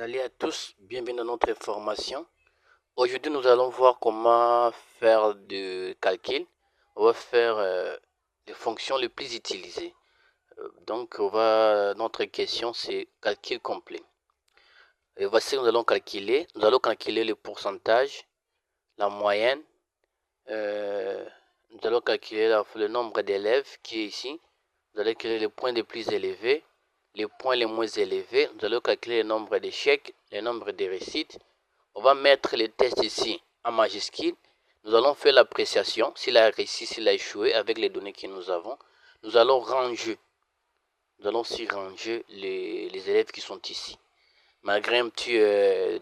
Salut à tous, bienvenue dans notre formation. Aujourd'hui, nous allons voir comment faire du calcul. On va faire les fonctions les plus utilisées. Notre question, c'est calcul complet. Et voici, nous allons calculer. Nous allons calculer le pourcentage, la moyenne. Nous allons calculer le nombre d'élèves qui est ici. Nous allons calculer les points les plus élevés, les points les moins élevés. Nous allons calculer le nombre d'échecs, le nombre de réussites. On va mettre les tests ici en majuscule. Nous allons faire l'appréciation, s'il a réussi, s'il a échoué, avec les données que nous avons. Nous allons ranger. Nous allons aussi ranger les élèves qui sont ici. Malgré un petit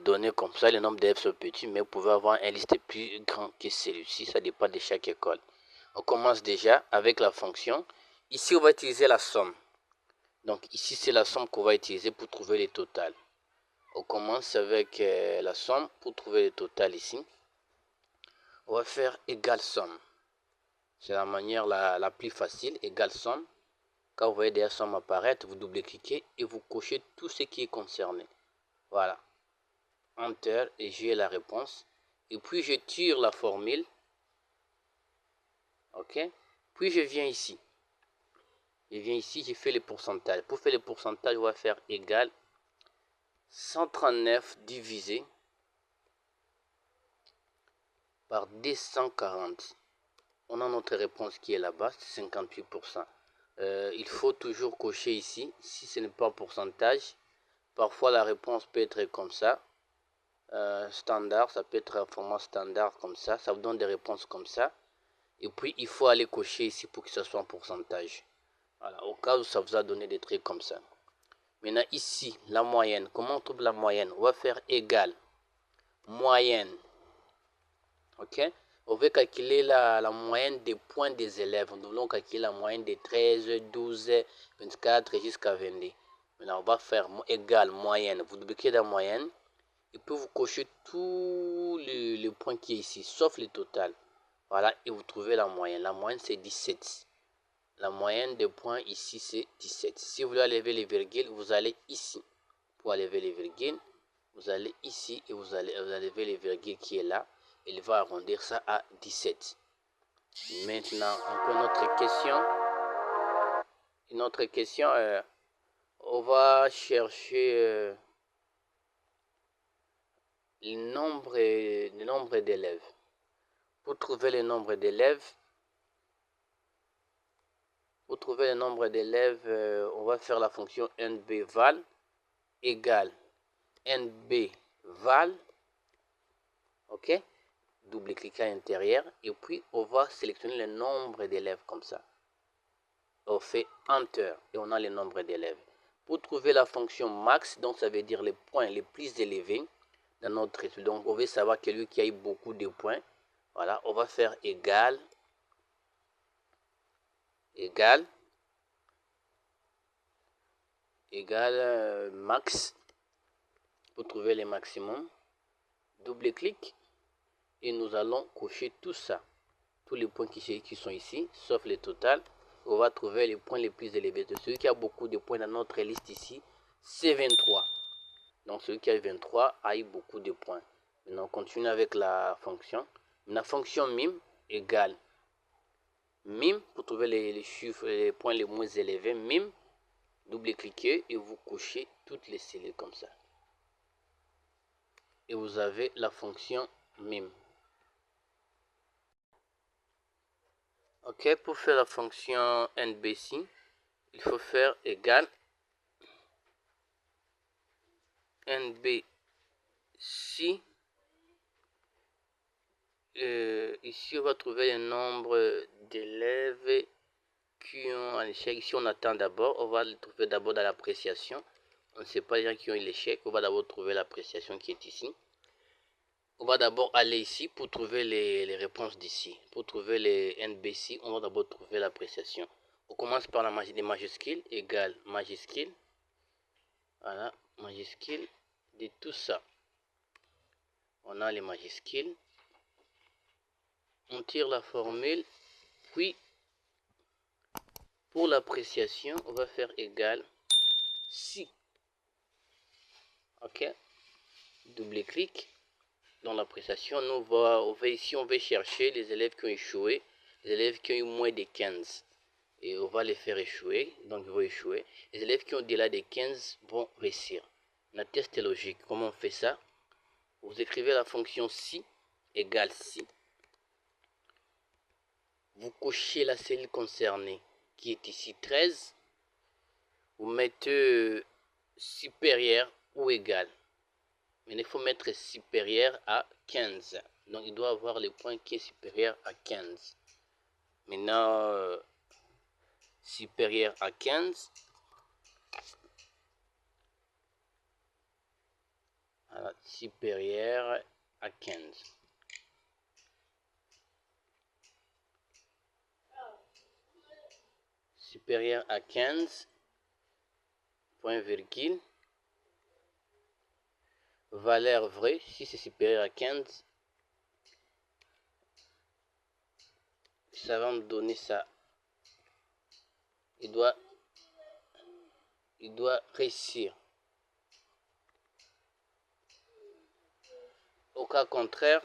données comme ça, le nombre d'élèves sont petits, mais vous pouvez avoir une liste plus grande que celui-ci. Ça dépend de chaque école. On commence déjà avec la fonction. Ici, on va utiliser la somme. Donc ici, c'est la somme qu'on va utiliser pour trouver le total. On commence avec la somme pour trouver le total ici. On va faire égale somme. C'est la manière la plus facile, égale somme. Quand vous voyez des sommes apparaître, vous double-cliquez et vous cochez tout ce qui est concerné. Voilà. Enter et j'ai la réponse. Et puis je tire la formule. Ok. Puis je viens ici. Je fais le pourcentage. Pour faire le pourcentage, on va faire égal 139 divisé par 240. On a notre réponse qui est là-bas, c'est 58%. Il faut toujours cocher ici, si ce n'est pas un pourcentage. Parfois la réponse peut être comme ça, standard, ça peut être un format standard comme ça vous donne des réponses comme ça. Et puis il faut aller cocher ici pour que ce soit un pourcentage. Voilà, au cas où ça vous a donné des trucs comme ça. Maintenant ici, la moyenne, comment on trouve la moyenne? On va faire égal, moyenne, ok? On veut calculer la moyenne des points des élèves. Nous voulons calculer la moyenne des 13, 12, 24 jusqu'à 22. Maintenant, on va faire égal moyenne. Vous doublez la moyenne et puis vous cochez tous les points qui est ici, sauf le total. Voilà, et vous trouvez la moyenne. La moyenne, c'est 17. La moyenne des points ici, c'est 17. Si vous voulez enlever les virgules, vous allez ici. Pour enlever les virgules, vous allez ici et vous enlevez les virgules qui est là. Il va arrondir ça à 17. Maintenant, encore une autre question. On va chercher le nombre d'élèves. Pour trouver le nombre d'élèves, on va faire la fonction nbval égale nbval. Ok? Double-cliquer à l'intérieur et puis on va sélectionner le nombre d'élèves comme ça. On fait Enter et on a le nombre d'élèves. Pour trouver la fonction max, donc ça veut dire les points les plus élevés dans notre étude. Donc on veut savoir celui qui a eu beaucoup de points. Voilà, on va faire égal max pour trouver le maximum. Double-clic et nous allons cocher tout ça. Tous les points qui sont ici, sauf le total. On va trouver les points les plus élevés. Celui qui a beaucoup de points dans notre liste ici, c'est 23. Donc celui qui a 23 a eu beaucoup de points. Maintenant on continue avec la fonction. La fonction mim égale mim pour trouver les chiffres, les points les moins élevés. Mim, double-cliquez et vous cochez toutes les cellules comme ça. Et vous avez la fonction mim. Ok, pour faire la fonction nbc, il faut faire égal nbc. Ici on va trouver le nombre d'élèves qui ont un échec. Ici on attend d'abord, on va le trouver d'abord dans l'appréciation. On ne sait pas les gens qui ont eu l'échec, on va d'abord trouver l'appréciation qui est ici. On va d'abord aller ici pour trouver les réponses d'ici. Pour trouver les NBC, on va d'abord trouver l'appréciation. On commence par la majuscule, égale majuscule. Voilà, majuscule de tout ça. On a les majuscules. On tire la formule, puis pour l'appréciation, on va faire égal si. Ok, double-clic dans l'appréciation. Nous on va ici, on va chercher les élèves qui ont échoué, les élèves qui ont eu moins de 15. Et on va les faire échouer, donc ils vont échouer. Les élèves qui ont au-delà des 15 vont réussir. La test est logique. Comment on fait ça? Vous écrivez la fonction si égale si. Vous cochez la cellule concernée qui est ici 13. Vous mettez supérieur ou égal. Mais il faut mettre supérieur à 15. Donc il doit avoir le point qui est supérieur à 15. Maintenant, supérieur à 15. Voilà, supérieur à 15. Supérieur à 15. Point virgule. Valeur vraie, si c'est supérieur à 15. Ça va me donner ça. Il doit réussir. Au cas contraire,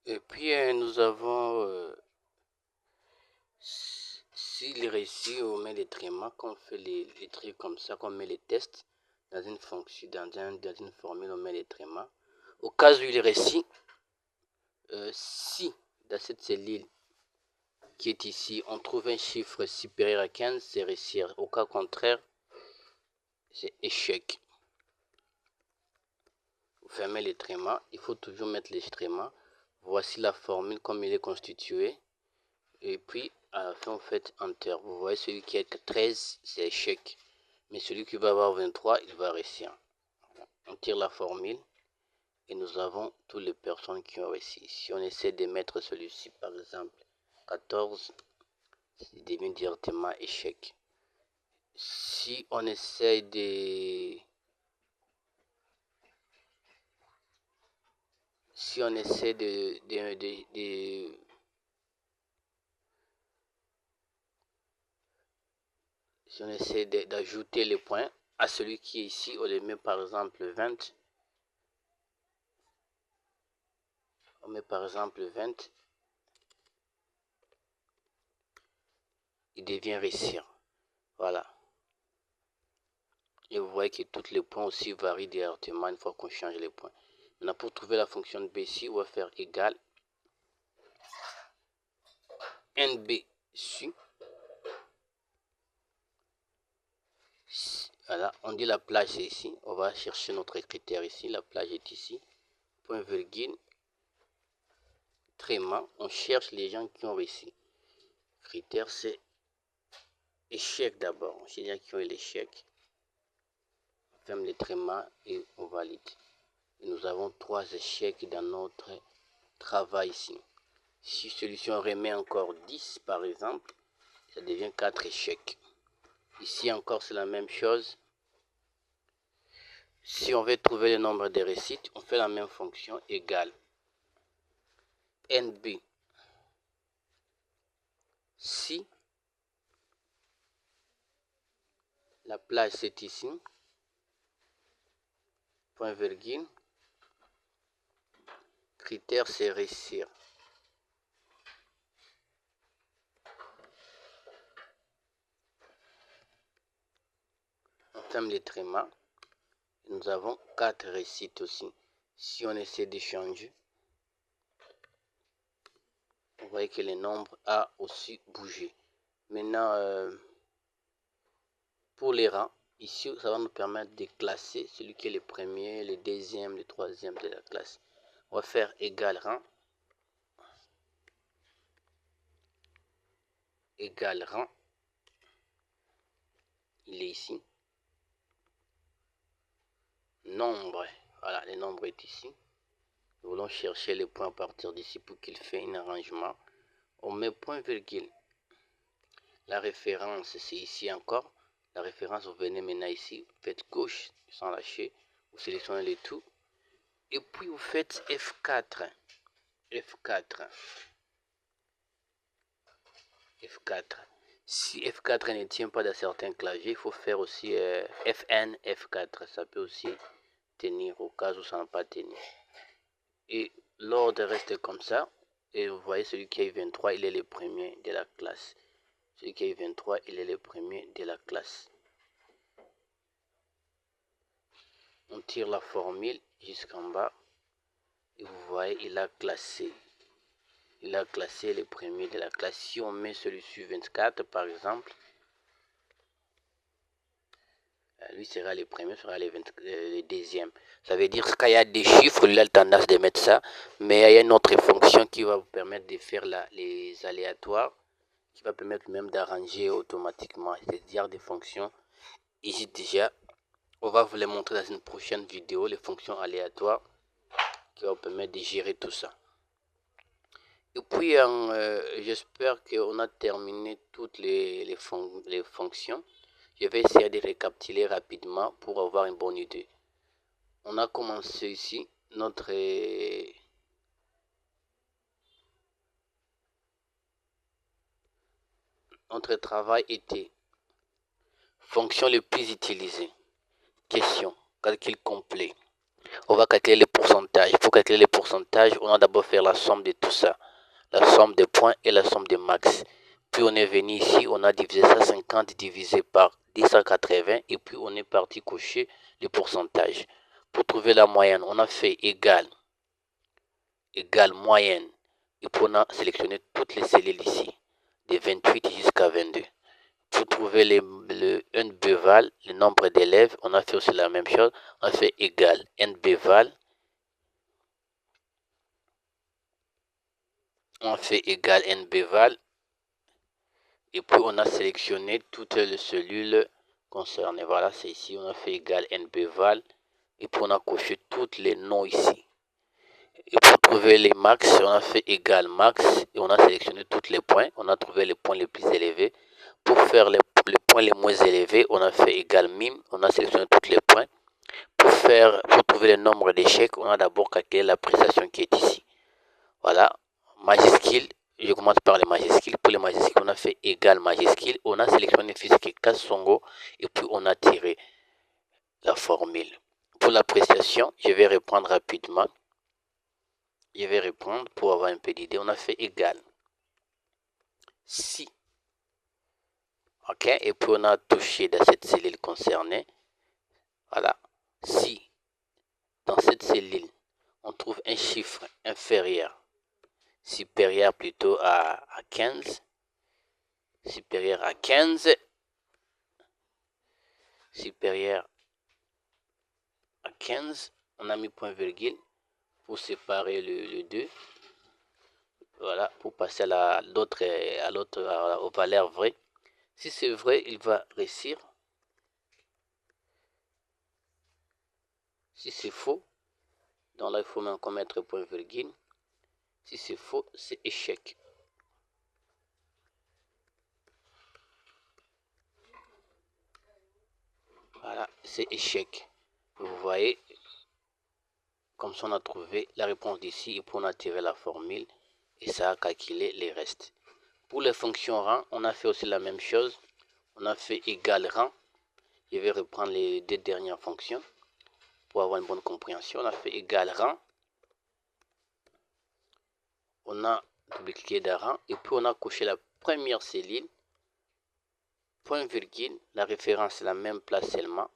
et puis nous avons s'il réussit, on met les trémas, qu'on fait les trucs comme ça, qu'on met les tests dans une fonction, dans une formule, on met les trémas. Au cas où il réussit, si dans cette cellule qui est ici, on trouve un chiffre supérieur à 15, c'est réussir. Au cas contraire, c'est échec. Vous fermez les trémas, il faut toujours mettre les trémas. Voici la formule comme il est constitué. Et puis, à la fin, vous faites Enter. Vous voyez, celui qui est 13, c'est échec. Mais celui qui va avoir 23, il va réussir. On tire la formule. Et nous avons toutes les personnes qui ont réussi. Si on essaie de mettre celui-ci, par exemple, 14, il devient directement échec. Si on essaie de... Si on essaie si on essaie d'ajouter les points à celui qui est ici, on les met par exemple 20. On met par exemple 20. Il devient réussir. Voilà. Et vous voyez que tous les points aussi varient directement une fois qu'on change les points. Maintenant, pour trouver la fonction de B ici, on va faire égal NB su. Voilà, on dit la plage c'est ici. On va chercher notre critère ici. La plage est ici. Point virgule. Tréma. On cherche les gens qui ont réussi. Critère c'est échec d'abord. On cherche les gens qui ont eu l'échec. On ferme les trémas et on valide. Et nous avons 3 échecs dans notre travail ici. Si celui-ci on remet encore 10 par exemple, ça devient 4 échecs. Ici encore c'est la même chose. Si on veut trouver le nombre de réussites, on fait la même fonction égale NB si la plage c'est ici, point virgule, critère c'est réussir. On ferme les trémas. Nous avons 4 réussites aussi. Si on essaie de changer, vous voyez que le nombre a aussi bougé. Maintenant, pour les rangs, ici, ça va nous permettre de classer celui qui est le premier, le deuxième, le troisième de la classe. On va faire égal rang. Égal rang. Il est ici. Nombre. Voilà, le nombre est ici. Nous voulons chercher les points à partir d'ici pour qu'il fasse un arrangement. On met point virgule. La référence, c'est ici encore. La référence, vous venez maintenant ici. Vous faites gauche sans lâcher. Vous sélectionnez les tout. Et puis vous faites F4. F4. F4. Si F4 ne tient pas dans certains claviers, il faut faire aussi FN, F4. Ça peut aussi tenir au cas où ça n'a pas tenu. Et l'ordre reste comme ça. Et vous voyez, celui qui a eu 23, il est le premier de la classe. Celui qui a eu 23, il est le premier de la classe. On tire la formule jusqu'en bas. Et vous voyez, il a classé. Il a classé les premiers de la classe. Si on met celui-ci 24, par exemple, lui sera le premier, sera le deuxième. Ça veut dire que quand il y a des chiffres, lui a tendance de mettre ça. Mais il y a une autre fonction qui va vous permettre de faire les aléatoires, qui va permettre même d'arranger automatiquement. C'est-à-dire des fonctions. Ici déjà, on va vous les montrer dans une prochaine vidéo, les fonctions aléatoires, qui va vous permettre de gérer tout ça. Et puis, j'espère qu'on a terminé toutes les fonctions. Je vais essayer de récapituler rapidement pour avoir une bonne idée. On a commencé ici notre travail était fonction les plus utilisées. Question, calcul complet. On va calculer les pourcentages. Pour calculer les pourcentages, on va d'abord faire la somme de tout ça. La somme des points et la somme des max. Puis on est venu ici, on a divisé ça 50 divisé par 1080 et puis on est parti cocher les pourcentages. Pour trouver la moyenne, on a fait égal moyenne et puis on a sélectionné toutes les cellules ici, de 28 jusqu'à 22. Pour trouver le NBval, le nombre d'élèves, on a fait aussi la même chose, on a fait égal NBval. On fait égal NBval et puis on a sélectionné toutes les cellules concernées. Voilà, c'est ici, on a fait égal NBval et puis on a coché tous les noms ici. Et pour trouver les max, on a fait égal max et on a sélectionné tous les points. On a trouvé les points les plus élevés. Pour faire les points les moins élevés, on a fait égal min, on a sélectionné tous les points. Pour trouver le nombre d'échecs, on a d'abord calculé la prestation qui est ici. Voilà, majuscule, je commence par les majuscules. Pour les majuscules, on a fait égal majuscule. On a sélectionné physique Kasongo et puis on a tiré la formule. Pour l'appréciation, je vais reprendre rapidement. Je vais répondre pour avoir un peu d'idée. On a fait égal. Si. Ok, et puis on a touché dans cette cellule concernée. Voilà. Si dans cette cellule, on trouve un chiffre inférieur, supérieur plutôt à 15, supérieur à 15, supérieur à 15, on a mis point virgule pour séparer le 2. Voilà, pour passer aux valeurs vraies. Si c'est vrai, il va réussir. Si c'est faux, donc là, il faut même mettre point virgule. Si c'est faux, c'est échec. Voilà, c'est échec. Vous voyez, comme ça, on a trouvé la réponse d'ici et puis on a tiré la formule et ça a calculé les restes. Pour les fonctions rang, on a fait aussi la même chose. On a fait égal rang. Je vais reprendre les deux dernières fonctions pour avoir une bonne compréhension. On a fait égal rang. On a double-cliqué dans rang et puis on a coché la première cellule. Point virgule, la référence est la même place seulement.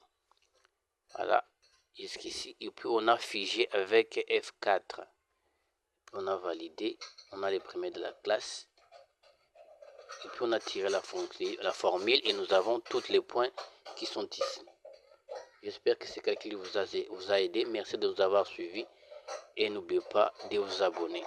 Voilà, jusqu'ici. Et puis on a figé avec F4. On a validé. On a les premiers de la classe. Et puis on a tiré la formule et nous avons tous les points qui sont ici. J'espère que ce calcul vous a aidé. Merci de nous avoir suivis et n'oubliez pas de vous abonner.